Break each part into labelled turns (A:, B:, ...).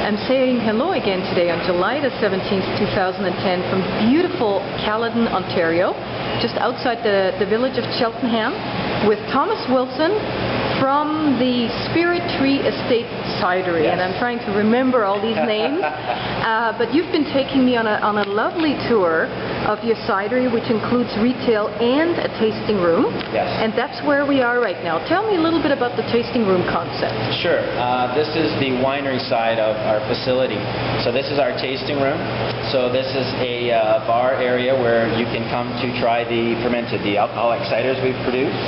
A: I'm saying hello again today on July the 17th, 2010 from beautiful Caledon, Ontario, just outside the village of Cheltenham, with Thomas Wilson from the Spirit Tree Estate Cidery.
B: Yes.
A: And I'm trying to remember all these names, but you've been taking me on a lovely tour of your cidery, which includes retail and a tasting room.
B: Yes.
A: And that's where we are right now. Tell me a little bit about the tasting room concept.
B: Sure. This is the winery side of our facility. So this is our tasting room. So this is a bar area where you can come to try the alcoholic ciders we've produced.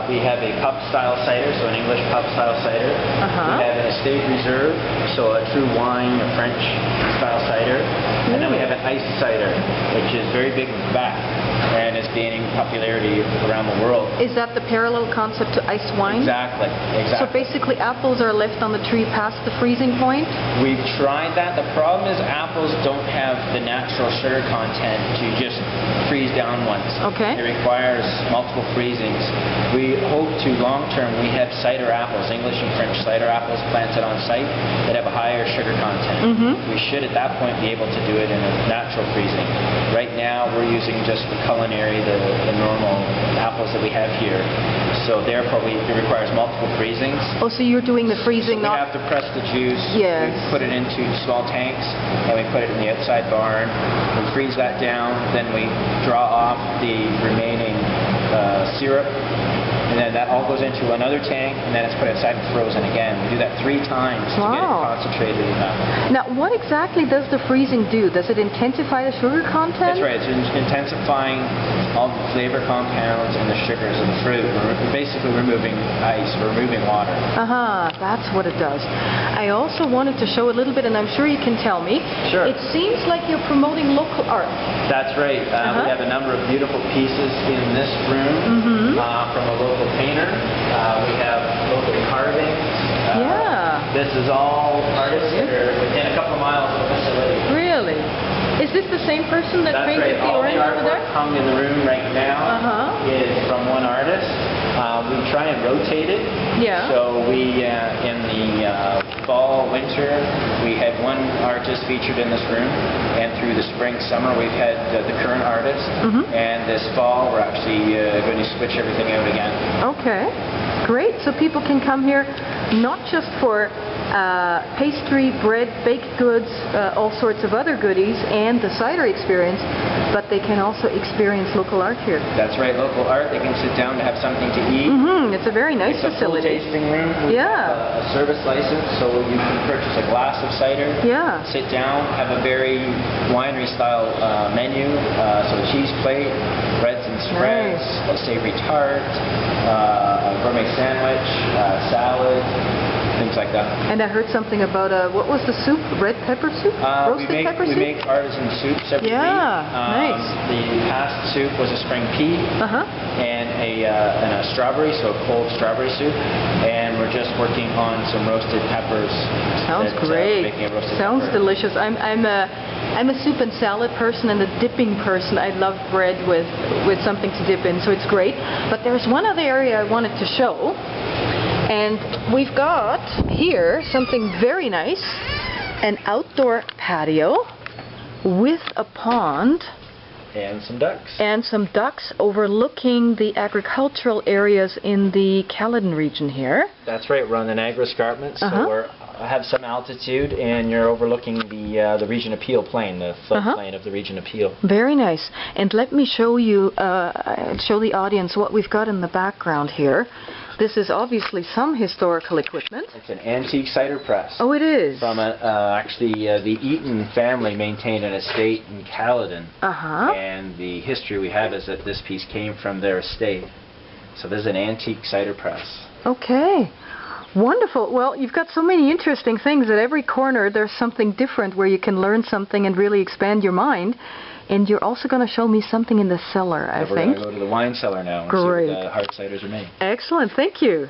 B: We have a pub-style cider, so an English pub-style cider. We have an estate reserve, so a true wine, a French-style cider. And then we have an iced cider, which is very big in Quebec and is gaining popularity around the world.
A: Is that the parallel concept to iced wine?
B: Exactly.
A: So basically apples are left on the tree past the freezing point?
B: We've tried that. The problem is apples don't have the natural sugar content to just freeze down once.
A: Okay.
B: It requires multiple freezings. We hope to long-term we have cider apples, English and French cider apples planted on site that have a higher sugar content. We should at that point be able to do it in a natural freezing. Right now we're using just the culinary, the normal apples that we have here. So therefore it requires multiple freezings.
A: Oh, so you're doing the freezing,
B: so we have to press the juice,
A: yes.
B: We put it into small tanks, and we put it in the outside barn. We freeze that down, then we draw off the remaining syrup, and then that all goes into another tank, and then it's put outside and frozen again. We do that 3 times to get it concentrated enough.
A: Now, what exactly does the freezing do? Does it intensify the sugar content?
B: That's right. It's intensifying all the flavor compounds and the sugars of the fruit. We're basically removing ice, we're removing water.
A: That's what it does. I also wanted to show a little bit, and I'm sure you can tell me.
B: Sure.
A: It seems like you're promoting local art.
B: That's right. We have a number of beautiful pieces in this room from a local painter. We have local carvings. This is all artists that are within a couple of miles of the facility.
A: Really? Is this the same person that painted the orange over there?
B: All the artwork hung in the room right now is from one artist. We try and rotate it. So we, in the fall, winter, we had one artist featured in this room, and through the spring, summer, we've had the current artist. And this fall, we're actually going to switch everything out again.
A: Okay, great. So people can come here not just for pastry, bread, baked goods, all sorts of other goodies, and the cider experience, but they can also experience local art here.
B: That's right, local art. They can sit down to have something to eat.
A: It's a very nice facility.
B: It's a full tasting room. We have a service license, so you can purchase a glass of cider, sit down, have a very winery-style menu, so a cheese plate, breads and spreads, a savory tart, a gourmet sandwich, salad, things like that.
A: And I heard something about what was the soup? Red pepper soup? Roasted pepper soup?
B: We make artisan soups every week.
A: Nice.
B: The past soup was a spring pea and a strawberry, so a cold strawberry soup. And we're just working on some roasted peppers.
A: Sounds great. Sounds delicious. I'm a soup and salad person and a dipping person. I love bread with something to dip in, so it's great. But there's one other area I wanted to show. And we've got here something very nice, an outdoor patio with a pond.
B: And some ducks. And
A: some ducks overlooking the agricultural areas in the Caledon region here.
B: That's right, we're on the Niagara Escarpment, so we have some altitude, and you're overlooking the region of Peel Plain, the floodplain of the region of Peel.
A: Very nice. And let me show you, show the audience what we've got in the background here. This is obviously some historical equipment.
B: It's an antique cider press.
A: Oh, it is?
B: From actually the Eaton family maintained an estate in Caledon. And the history we have is that this piece came from their estate. So this is an antique cider press. Okay. Wonderful. Well, you've got so many interesting things. At every corner there's something different where you can learn something and really expand your mind. And you're also going to show me something in the cellar, I think. We're going to go to the wine cellar now and see where the hard ciders are made. Excellent. Thank you.